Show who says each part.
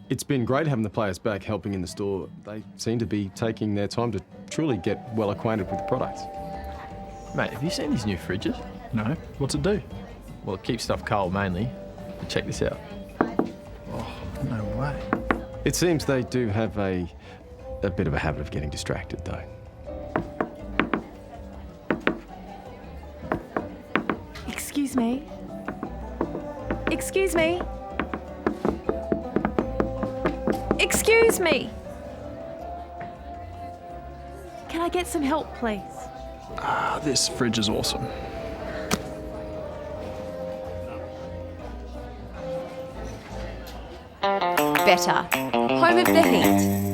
Speaker 1: It's been great having the players back helping in the store. They seem to be taking their time to truly get well acquainted with the products.
Speaker 2: Mate, have you seen these new fridges?
Speaker 3: No. What's it do?
Speaker 2: Well, it keeps stuff cold mainly. But check this out.
Speaker 3: Oh, no way.
Speaker 1: It seems they do have a bit of a habit of getting distracted, though.
Speaker 4: Excuse me. Excuse me. Excuse me. Can I get some help, please?
Speaker 3: This fridge is awesome.
Speaker 4: Betta, home of the heat.